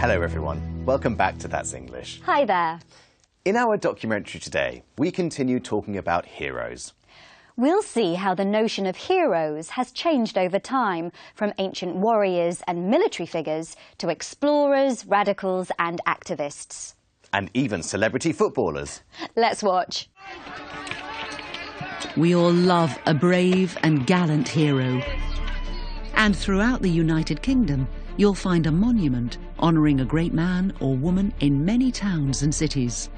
Hello everyone, welcome back to That's English. Hi there. In our documentary today, we continue talking about heroes. We'll see how the notion of heroes has changed over time, from ancient warriors and military figures to explorers, radicals and activists. And even celebrity footballers. Let's watch. We all love a brave and gallant hero. And throughout the United Kingdom, you'll find a monument honouring a great man or woman in many towns and cities.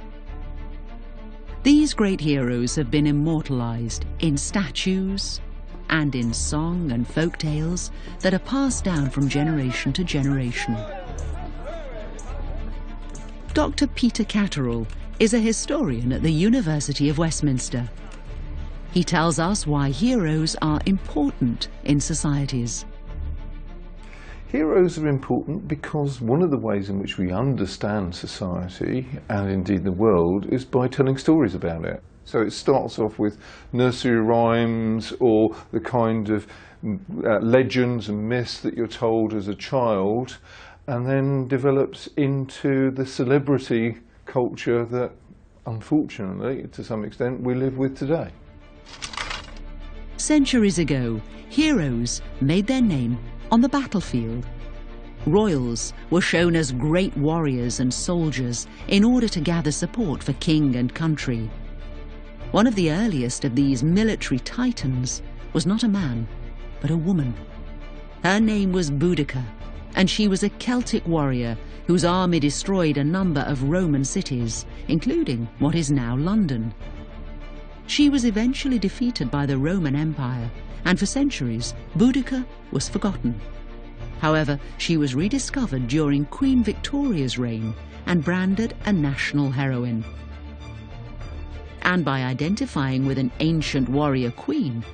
These great heroes have been immortalised in statues and in song and folk tales that are passed down from generation to generation. Dr. Peter Catterall is a historian at the University of Westminster. He tells us why heroes are important in societies. Heroes are important because one of the ways in which we understand society, and indeed the world, is by telling stories about it. So it starts off with nursery rhymes or the kind of legends and myths that you're told as a child, and then develops into the celebrity culture that, unfortunately, to some extent, we live with today. Centuries ago, heroes made their name on the battlefield. Royals were shown as great warriors and soldiers in order to gather support for king and country. One of the earliest of these military titans was not a man, but a woman. Her name was Boudica, and she was a Celtic warrior whose army destroyed a number of Roman cities, including what is now London. She was eventually defeated by the Roman Empire, and for centuries, Boudica was forgotten. However, she was rediscovered during Queen Victoria's reign and branded a national heroine. And by identifying with an ancient warrior queen,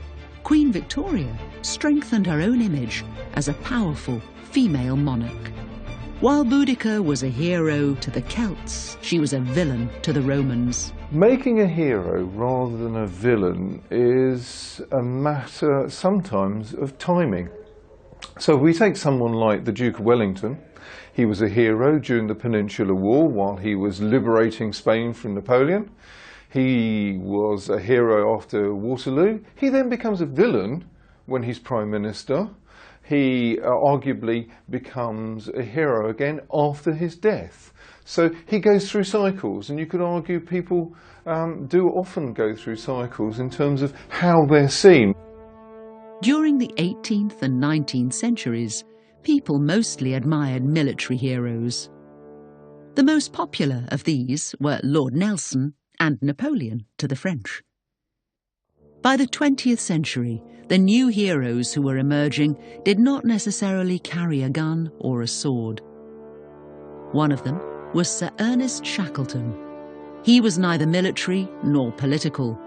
Queen Victoria strengthened her own image as a powerful female monarch. While Boudica was a hero to the Celts, she was a villain to the Romans. Making a hero rather than a villain is a matter sometimes of timing. So if we take someone like the Duke of Wellington, he was a hero during the Peninsular War while he was liberating Spain from Napoleon. He was a hero after Waterloo. He then becomes a villain when he's Prime Minister. He arguably becomes a hero again after his death. So he goes through cycles, and you could argue people do often go through cycles in terms of how they're seen. During the 18th and 19th centuries, people mostly admired military heroes. The most popular of these were Lord Nelson and Napoleon to the French. By the 20th century, the new heroes who were emerging did not necessarily carry a gun or a sword. One of them was Sir Ernest Shackleton. He was neither military nor political.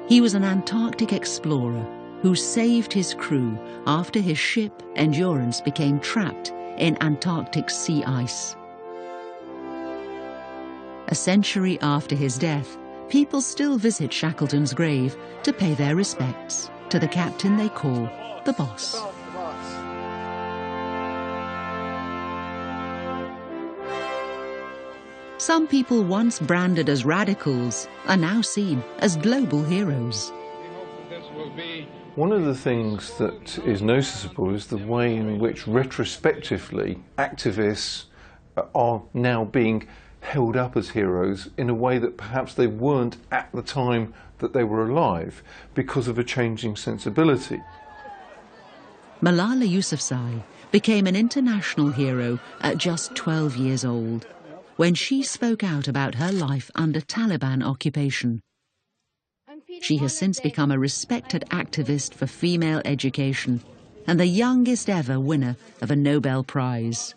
He was an Antarctic explorer who saved his crew after his ship Endurance became trapped in Antarctic sea ice. A century after his death, people still visit Shackleton's grave to pay their respects to the captain they call the boss. Some people once branded as radicals are now seen as global heroes. One of the things that is noticeable is the way in which retrospectively activists are now being held up as heroes in a way that perhaps they weren't at the time that they were alive because of a changing sensibility. Malala Yousafzai became an international hero at just 12 years old when she spoke out about her life under Taliban occupation. She has since become a respected activist for female education and the youngest ever winner of a Nobel Prize.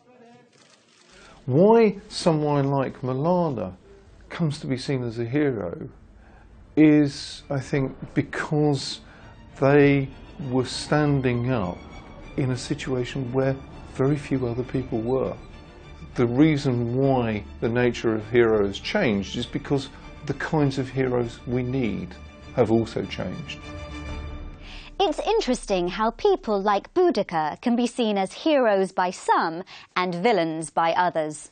Why someone like Malala comes to be seen as a hero is, I think, because they were standing up in a situation where very few other people were. The reason why the nature of heroes changed is because the kinds of heroes we need have also changed. It's interesting how people like Boudica can be seen as heroes by some and villains by others.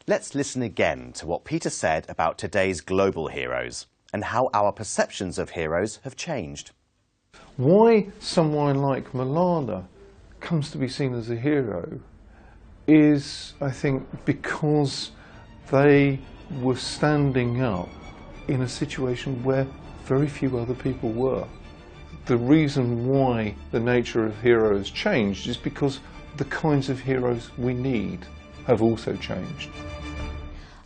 Let's listen again to what Peter said about today's global heroes and how our perceptions of heroes have changed. Why someone like Malala comes to be seen as a hero is, I think, because they were standing up in a situation where very few other people were. The reason why the nature of heroes changed is because the kinds of heroes we need have also changed.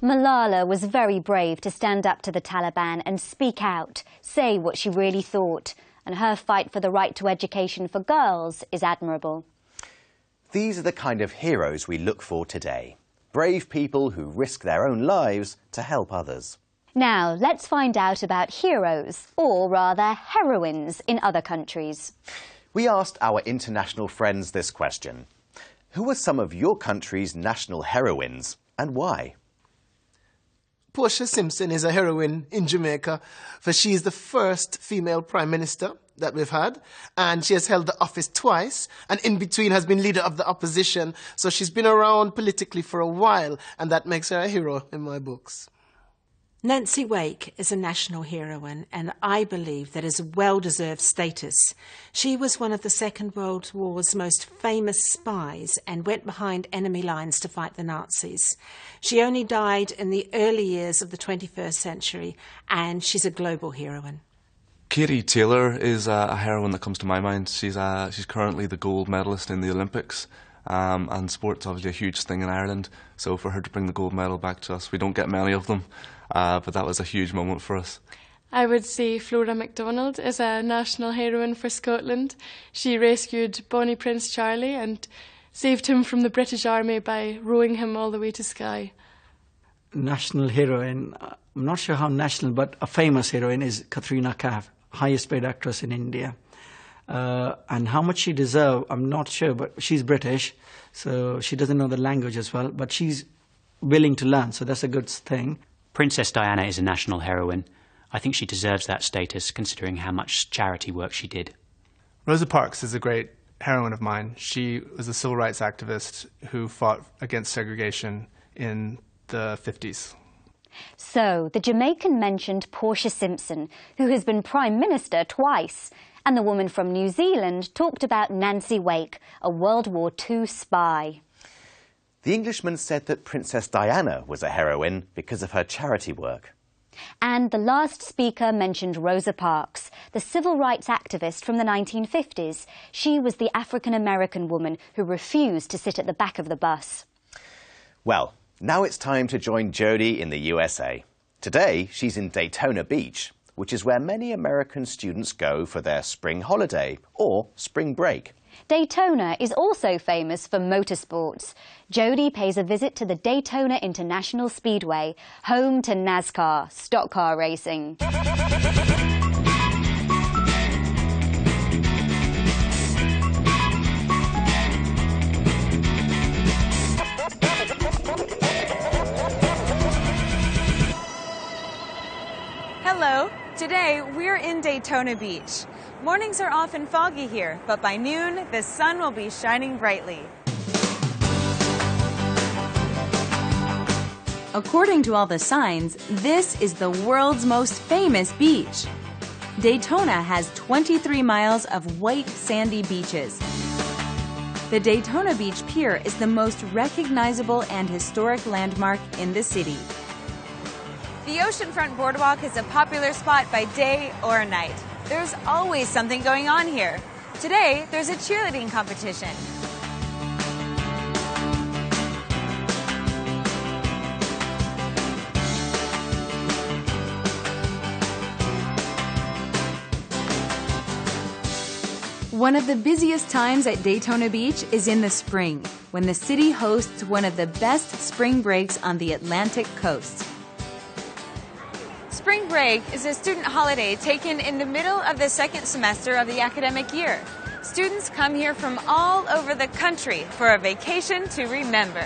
Malala was very brave to stand up to the Taliban and speak out, say what she really thought, and her fight for the right to education for girls is admirable. These are the kind of heroes we look for today. Brave people who risk their own lives to help others. Now, let's find out about heroes, or rather heroines, in other countries. We asked our international friends this question. Who are some of your country's national heroines and why? Portia Simpson is a heroine in Jamaica, for she is the first female prime minister that we've had, and she has held the office twice, and in between has been leader of the opposition, so she's been around politically for a while, and that makes her a hero in my books. Nancy Wake is a national heroine, and I believe that is a well-deserved status. She was one of the Second World War's most famous spies and went behind enemy lines to fight the Nazis. She only died in the early years of the 21st century, and she's a global heroine. Katie Taylor is a heroine that comes to my mind. She's currently the gold medalist in the Olympics. And sport's obviously a huge thing in Ireland, so for her to bring the gold medal back to us, we don't get many of them, but that was a huge moment for us. I would say Flora MacDonald is a national heroine for Scotland. She rescued Bonnie Prince Charlie and saved him from the British Army by rowing him all the way to Skye. National heroine, I'm not sure how national, but a famous heroine is Katrina Kaif, highest paid actress in India. And how much she deserves, I'm not sure, but she's British, so she doesn't know the language as well, but she's willing to learn, so that's a good thing. Princess Diana is a national heroine. I think she deserves that status, considering how much charity work she did. Rosa Parks is a great heroine of mine. She was a civil rights activist who fought against segregation in the 50s. So, the Jamaican mentioned Portia Simpson, who has been Prime Minister twice. And the woman from New Zealand talked about Nancy Wake, a World War II spy. The Englishman said that Princess Diana was a heroine because of her charity work. And the last speaker mentioned Rosa Parks, the civil rights activist from the 1950s. She was the African-American woman who refused to sit at the back of the bus. Well, now it's time to join Jodie in the USA. Today, she's in Daytona Beach, which is where many American students go for their spring holiday or spring break. Daytona is also famous for motorsports. Jodie pays a visit to the Daytona International Speedway, home to NASCAR, stock car racing. Hello. Today, we're in Daytona Beach. Mornings are often foggy here, but by noon, the sun will be shining brightly. According to all the signs, this is the world's most famous beach. Daytona has 23 miles of white, sandy beaches. The Daytona Beach Pier is the most recognizable and historic landmark in the city. The oceanfront boardwalk is a popular spot by day or night. There's always something going on here. Today, there's a cheerleading competition. One of the busiest times at Daytona Beach is in the spring, when the city hosts one of the best spring breaks on the Atlantic coast. Spring break is a student holiday taken in the middle of the second semester of the academic year. Students come here from all over the country for a vacation to remember.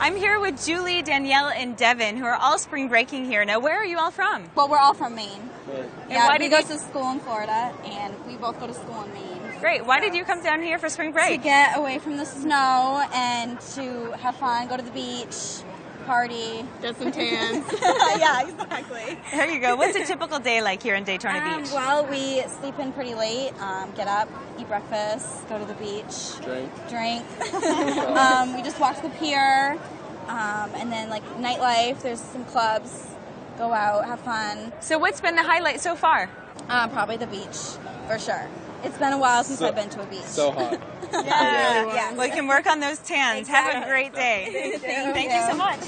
I'm here with Julie, Danielle, and Devin, who are all spring breaking here. Now, where are you all from? Well, we're all from Maine. Yeah, we go to school in Florida, and we both go to school in Maine. Great. Why did you come down here for spring break? To get away from the snow and to have fun, go to the beach, party. Get some tans. Yeah, exactly. There you go. What's a typical day like here in Daytona Beach? Well, we sleep in pretty late, get up, eat breakfast, go to the beach. Drink. We just walk the pier, and then like nightlife, there's some clubs, go out, have fun. So what's been the highlight so far? Probably the beach, for sure. It's been a while since I've been to a beach. So hot. Yeah. Well, you can work on those tans. Exactly. Have a great day. Thank you so much.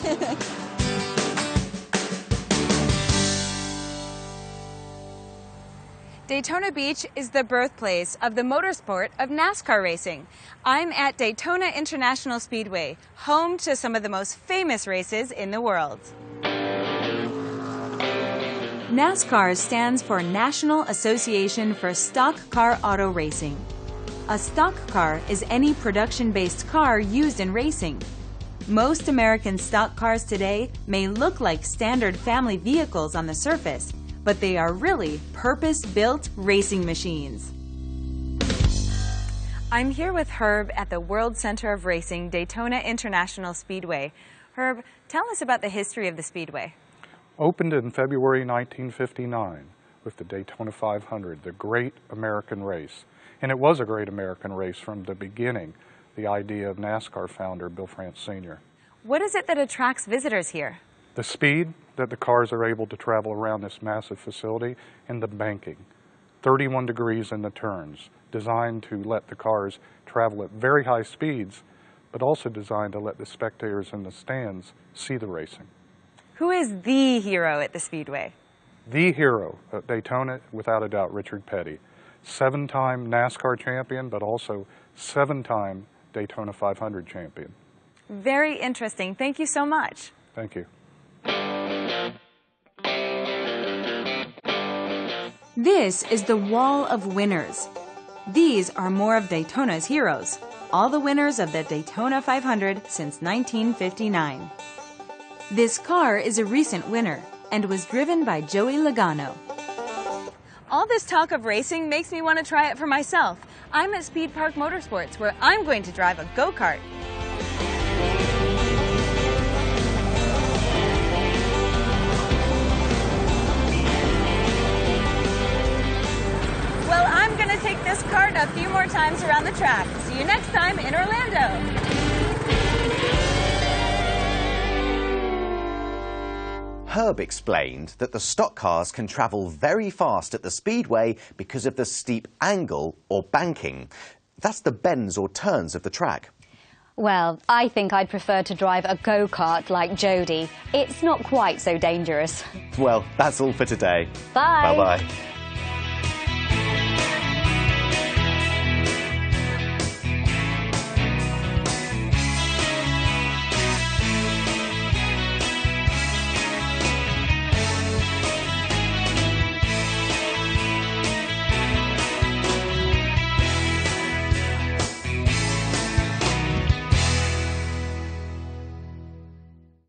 Daytona Beach is the birthplace of the motorsport of NASCAR racing. I'm at Daytona International Speedway, home to some of the most famous races in the world. NASCAR stands for National Association for Stock Car Auto Racing. A stock car is any production-based car used in racing. Most American stock cars today may look like standard family vehicles on the surface, but they are really purpose-built racing machines. I'm here with Herb at the World Center of Racing, Daytona International Speedway. Herb, tell us about the history of the Speedway. Opened in February 1959 with the Daytona 500, the great American race. And it was a great American race from the beginning, the idea of NASCAR founder Bill France Sr. What is it that attracts visitors here? The speed that the cars are able to travel around this massive facility, and the banking. 31 degrees in the turns, designed to let the cars travel at very high speeds, but also designed to let the spectators in the stands see the racing. Who is the hero at the Speedway? The hero at Daytona, without a doubt, Richard Petty. 7-time NASCAR champion, but also 7-time Daytona 500 champion. Very interesting. Thank you so much. Thank you. This is the Wall of Winners. These are more of Daytona's heroes, all the winners of the Daytona 500 since 1959. This car is a recent winner and was driven by Joey Logano. All this talk of racing makes me want to try it for myself. I'm at Speed Park Motorsports, where I'm going to drive a go-kart. Well, I'm going to take this kart a few more times around the track. See you next time in Orlando. Herb explained that the stock cars can travel very fast at the speedway because of the steep angle or banking. That's the bends or turns of the track. Well, I think I'd prefer to drive a go-kart like Jodie. It's not quite so dangerous. Well, that's all for today. Bye. Bye-bye.